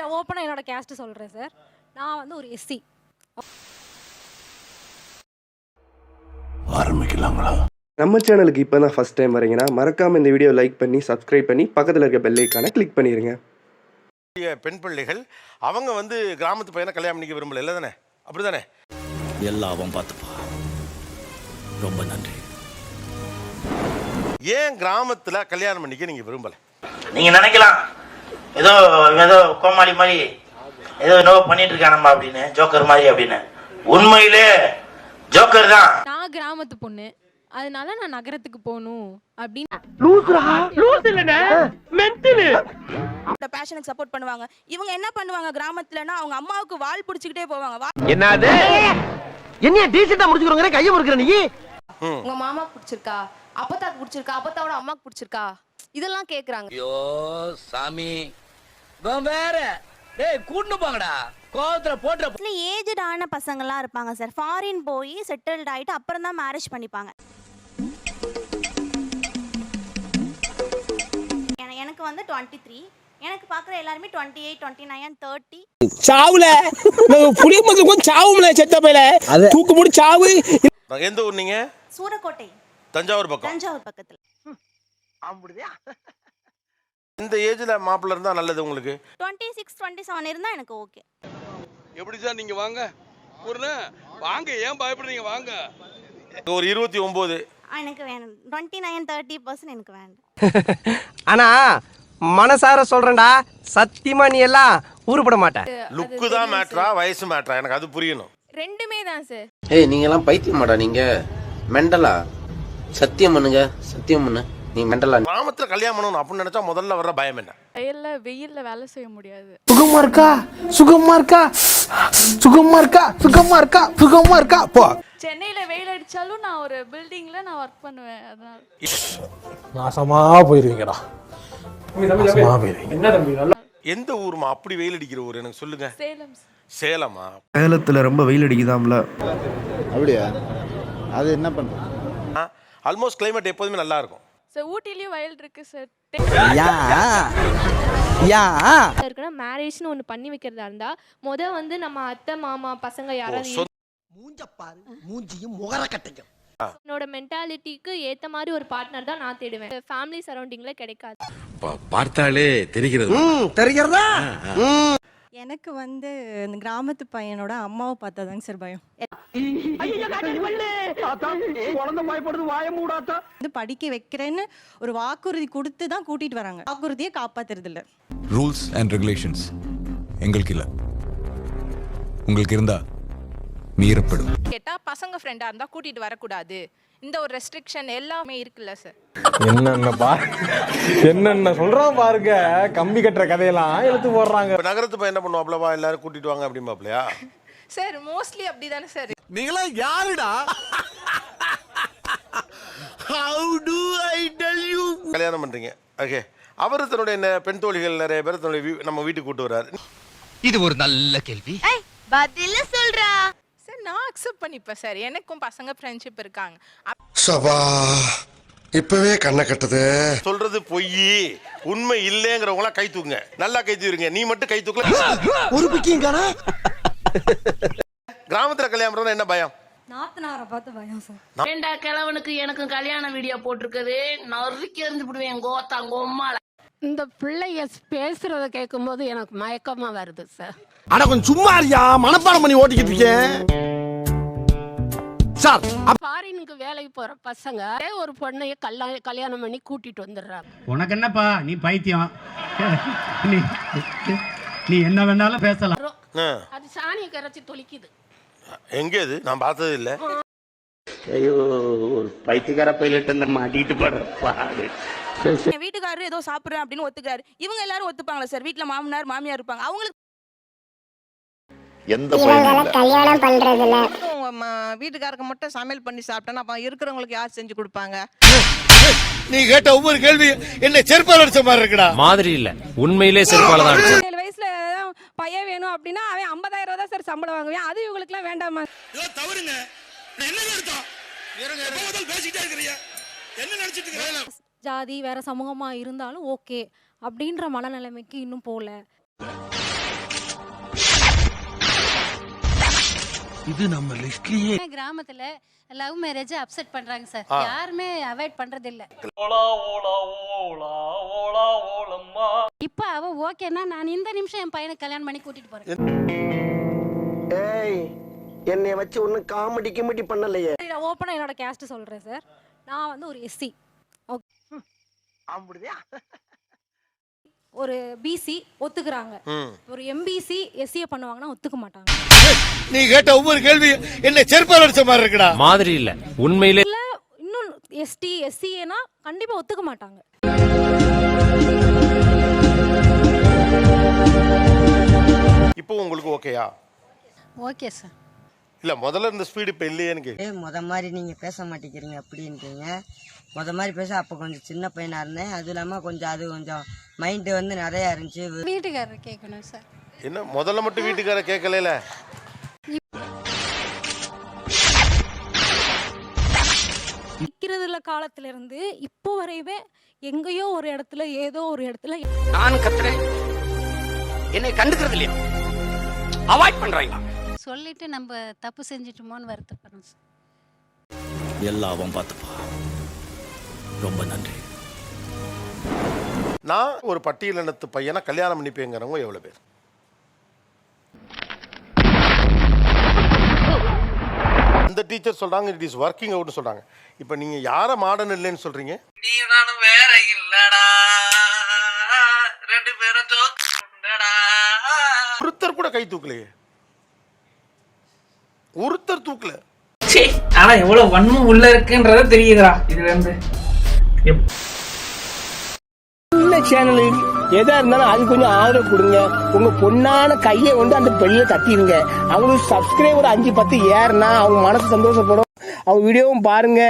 நான் ஓப்பனாக என்னோட கேஸ்ட்டு சொல்கிறேன் சார். நான் வந்து ஒரு எஸ்சி. ஆரம்பிக்கலாங்களா? நம்ம சேனலுக்கு இப்போ தான் ஃபஸ்ட் டைம் வரீங்கன்னா மறக்காமல் இந்த வீடியோ லைக் பண்ணி சப்ஸ்கிரைப் பண்ணி பக்கத்தில் இருக்க பெல் ஐக்கானை கிளிக் பண்ணிடுங்க. பெண் பிள்ளைகள் அவங்க வந்து கிராமத்து பையனை கல்யாணம் பண்ணிக்க விரும்பல, இல்லை தானே? அப்படி தானே? எல்லாம் பார்த்துப்பா. ரொம்ப நன்றி. ஏன் கிராமத்தில் கல்யாணம் பண்ணிக்க நீங்கள் விரும்பலை? நீங்கள் நினைக்கலாம் ஏதோ ஏதோ கோமாளி மாதிரி ஏதோ என்னவோ பண்ணிட்டு இருக்கானம்மா அப்படின்னு, ஜோக்கர் மாதிரி அப்படின்னு. உண்மையிலே ஜோக்கர் தான். நான் கிராமத்து பொண்ணு, அதனால நான் நகரத்துக்கு போகணும் அப்படின்னு. பேஷனுக்கு சப்போர்ட் பண்ணுவாங்க. இவங்க என்ன பண்ணுவாங்க கிராமத்துலன்னா, அவங்க அம்மாவுக்கு வால் பிடிச்சிக்கிட்டே போவாங்க. என்னது என்ன டீசெண்டா முடிச்சுக்கிறோங்க, கையை முறுக்குற நீ. உங்க மாமாக்கு பிடிச்சிருக்கா, அப்பத்தாக்கு பிடிச்சிருக்கா, அப்பத்தாவோட அம்மாக்கு பிடிச்சிருக்கா, இதெல்லாம் கேக்குறாங்க. ஐயோ சாமி, வேற டேய் கூட்டு போங்கடா, கோவத்துல போட்ற. ஏஜ்டான பசங்கள்லாம் இருப்பாங்க சார், ஃபாரின் போய் செட்டில்ட் ஆயிட்டு அப்புறம் தான் மேரேஜ் பண்ணிப்பாங்க. எனக்கு வந்து 23, எனக்கு பாக்குற எல்லாருமே 28, 29, 30. சாவுல புளிய மக்கள் கொஞ்சம் சாவுல செத்த பையில தூக்கு போட்டு சாவு. எந்த ஊர் நீங்க? சூரக்கோட்டை, தஞ்சாவூர் பக்கம். தஞ்சாவூர் பக்கத்துல. இந்த ஏஜ்ல மாப்பிள்ள இருந்தா நல்லது உங்களுக்கு. 26, 27 இருந்தா எனக்கு ஓகே. எப்படி சார் நீங்க வாங்க வாங்க, ஏன் பயப்படுறீங்க, வாங்க. ஒரு 29 எனக்கு வேணும். 29, 30% எனக்கு வேண்டாம். ஆனா மனசார சொல்றேன்டா, சத்தியமா நீ எல்லாம் ஊருப்பட மாட்ட. லுக்கு தான் மேட்ரா, வயசு மேட்ரா? எனக்கு அது புரியணும். ரெண்டுமே தான் சார். ஏய், நீங்க எல்லாம் பைத்தியமாடா, நீங்க மெண்டலா? சத்தியம் பண்ணுங்க, சத்தியம் பண்ணு, நீ மெண்டலா? கிராமத்துல கல்யாணம் பண்ணணும் அப்படின்னு நினைச்சா முதல்ல வர்ற பயம் என்ன? வெயில்ல வேலை செய்ய முடியாது. சுகமா இருக்கா, சுகமா இருக்கா, சுகமா இருக்கா, சுகமா இருக்கா, சுகமா இருக்கா. போ. சென்னையில வெயில் அடிச்சாலும் நான் ஒரு பில்டிங்ல நான் ஒர்க் பண்ணுவேன். அதனால நாசமா போயிருவீங்கடா. எந்த ஊருமா அப்படி வெயில் அடிக்கிற ஊர் எனக்கு சொல்லுங்க. சேலம். சேலமா? சேலத்தில் ரொம்ப வெயில் அடிக்குதாம்ல. அப்படியா? அது என்ன பண்ணுறோம்? ஆல்மோஸ்ட் கிளைமேட் எப்போதுமே நல்லா இருக்கும். சார் ஊட்டிலயும் வயல் இருக்கு சார். இருக்குன்னா மேரேஜ்னு ஒன்று பண்ணி வைக்கிறதா இருந்தா வந்து நம்ம அத்தை மாமா பசங்க யாராவது மூஞ்சப்பாரு, மூஞ்சியும் முகர கட்டையும். என்னோட மென்டாலிட்டிக்கு ஏத்த மாதிரி ஒரு பார்ட்னர் தான் நான் தேடுவேன். ஃபேமிலி சரௌண்டிங்ல கிடைக்காது. பார்த்தாலே தெரிகிறது. தெரிகிறதா? எனக்கு வந்து இந்த கிராமத்து பையனோட அம்மாவை பார்த்தாதாங்க சார் பயம். படிக்க வைக்கிறேன்னு ஒரு வாக்குறுதி கொடுத்து தான் கூட்டிட்டு வராங்க, வாக்குறுதியை காப்பாத்துறது இல்ல. ரூல்ஸ் அண்ட் ரெகுலேஷன்ஸ் எங்களுக்கு இல்லை, உங்களுக்கு இருந்தா மீறப்படும். கேட்டா பசங்க ஃப்ரெண்டா இருந்தா கூட்டிட்டு வரக்கூடாது, இந்த ஒரு ரெஸ்ட்ரிக்ஷன் எல்லாமே இருக்குல்ல சார். என்னென்ன சொல்றான் பாருங்க, கம்பி கட்டுற கதையெல்லாம் எடுத்து போடுறாங்க. நகரத்து பையன் என்ன பண்ணுவாப்லவா, எல்லாரும் கூட்டிட்டு வாங்க அப்படிம்பாப்லையா? சார் மோஸ்ட்லி அப்படிதானே சார். நீங்களா யாருடா? How do I tell you? கல்யாணம் பண்றீங்க, ஓகே. அவரு தன்னுடைய பெண் தோழிகள் நிறைய பேர் தன்னுடைய நம்ம வீட்டுக்கு கூட்டு வர்றாரு. இது ஒரு நல்ல கேள்வி. பதில சொல்றா சார். நான் அக்செப்ட் பண்ணிப்பேன் சார், எனக்கும் பசங்க ஃப்ரெண்ட்ஷிப் இருக்காங்க. சபா, இப்பவே கண்ணை கட்டுது. சொல்றது பொய், உண்மை இல்லைங்கிறவங்களாம் கை தூக்குங்க, நல்லா கை தூக்குங்க. நீ மட்டும் கை தூக்கல. ஒரு பிக்கிங்கானா? கிராமத்துல கல்யாணம் பண்றது என்ன பயம்? நாத்தனாரை பார்த்து பயம் சார். ஏண்டா கிழவனுக்கு எனக்கும் கல்யாண வீடியோ போட்டிருக்குது, நறுக்கி எறிஞ்சு விடுவேன் கோத்தாங்கம்மால. இந்த பிள்ளைய பேசுறத கேட்கும் போது எனக்கு மயக்கமா வருது சார். ஆனா கொஞ்சம் சும்மா இருயா, மனப்பாடம் பண்ணி ஓட்டிக்கிட்டு இருக்கேன் சார். ஃபாரினுக்கு வேலைக்கு போற பசங்க ஒரு பொண்ணைய கல்யாணம் பண்ணி கூட்டிட்டு வந்துடுறாங்க. உனக்கு என்னப்பா, நீ பைத்தியம், நீ என்ன வேணாலும் பேசலாம். அது சாணியை கரைச்சி தொளிக்குது. எங்க இது நான் பார்த்தது இல்ல. ஐயோ, ஒரு பைத்தியக்கார பையிலிட்டு இந்த மாட்டிட்டு பாரு. என் வீட்டுக்காரரு ஏதோ சாப்பிடுறேன் அப்படின்னு ஒத்துக்கிறாரு, இவங்க எல்லாரும் ஒத்துப்பாங்களா சார்? வீட்டுல மாமனார் மாமியார் இருப்பாங்க, அவங்களுக்கு எந்த பையனும் கல்யாணம் பண்றதுல வீட்டுக்காரருக்கு மட்டும் சமையல் பண்ணி சாப்பிட்டா அப்ப இருக்கிறவங்களுக்கு யார் செஞ்சு கொடுப்பாங்க? நீ கேட்ட ஒவ்வொரு கேள்வி என்ன செருப்பால அடிச்ச மாதிரி இருக்குடா. மாதிரி இல்ல, உண்மையிலே செருப்பால தான் அடிச்சது. 7 வயசுல பையன் வேணும் அப்படின்னா அவன் 50,000 ரூபாய் தான் சார் சம்பளம் வாங்குவேன். அது இவங்களுக்கு எல்லாம் வேண்டாமா? தவறுங்க. என்ன அர்த்தம்? பேசிட்டே இருக்கறியா? என்ன நினைச்சிட்டு இருக்கற? ஜாதி வேற சமூகமா இருந்தாலும் ஓகே அப்படின்ற மனநிலைமைக்கு இன்னும் போல. இது நம்ம லிஸ்ட்லயே கிராமத்துல லவ் மேரேஜ் அப்செட் பண்றாங்க சார். யாருமே அவாய்ட் பண்றது இல்ல. இப்ப அவ ஓகேனா நான் இந்த நிமிஷம் என் பையனை கல்யாணம் பண்ணி கூட்டிட்டு போறேன். ஏய் என்னைய வச்சு ஒன்னும் காமெடி கிமெடி பண்ணலையே. நான் ஓப்பனா என்னோட கேஸ்ட் சொல்றேன் சார். நான் வந்து ஒரு எஸ்சி. அப்படியா? ஒரு பிசி ஒத்துக்குறாங்க. ஒரு எம்பிசி எஸ்சியை பண்ணுவாங்கன்னா ஒத்துக்க மாட்டாங்க. நீ கேட்ட ஒவ்வொரு கேள்வி என்ன செருப்பால் அடிச்ச மாதிரி இருக்குடா. மாதிரி இல்ல, உண்மையிலே இல்ல இன்னும் எஸ்டி எஸ்சிஏனா கண்டிப்பா ஒத்துக்க மாட்டாங்க. இப்போ உங்களுக்கு ஓகேயா? Okay sir. இல்ல முதல்ல இருந்த ஸ்பீடு இப்ப இல்லையேன்னு கேக்குறேன். முத மாதிரி நீங்க பேச மாட்டேங்கிறீங்க அப்படின்றீங்க. முத மாதிரி பேச அப்ப கொஞ்சம் சின்ன பையனா இருந்தேன். அது இல்லாம கொஞ்சம் அது கொஞ்சம் மைண்ட் வந்து நிறைய இருந்துச்சு. வீட்டுக்காரர் கேட்கணும் சார். என்ன முதல்ல மட்டும் வீட்டுக்கார கேட்கல? நிக்கிறதுல காலத்துல இருந்து இப்போ வரையவே எங்கேயோ ஒரு இடத்துல ஏதோ ஒரு இடத்துல நான் கத்துறேன், என்னை கண்டுக்கிறது இல்லையா, அவாய்ட் பண்றாங்க. சொல்லிட்டு நம்ம தப்பு செஞ்சிட்டோமோன்னு வருத்தப்படுறோம் சார். எல்லாம் பார்த்துப்பா, ரொம்ப நன்றி. நான் ஒரு பட்டியலினத்து பையனை கல்யாணம் பண்ணிப்பேங்கிறவங்க எவ்வளவு பேர்? அந்த டீச்சர் சொல்றாங்க இட் இஸ் ஒர்க்கிங் அவுட்னு சொல்றாங்க. இப்போ நீங்க யாரை மாடர்ன் இல்லைன்னு சொல்றீங்க? நீ நானும் வேற இல்லடா, ரெண்டு பேரும் ஜோக்கடா. ஒருத்தர் கூட கை தூக்கலையே, ஒருத்தர் தூக்கல. ஆனா எவ்வளவு வன்மம் உள்ள இருக்குன்றத தெரியுதுடா இதுல இருந்து. சேனல் எதா இருந்தாலும் அது கொஞ்சம் ஆதரவு கொடுங்க. உங்க பொண்ணான கையை கொண்டு அந்த பெல்ல தட்டிடுங்க. அவங்களுக்கு சப்ஸ்கிரைபர் 5-10 ஏறுனா அவங்க மனசு சந்தோஷப்படும். அவங்க வீடியோவும் பாருங்க.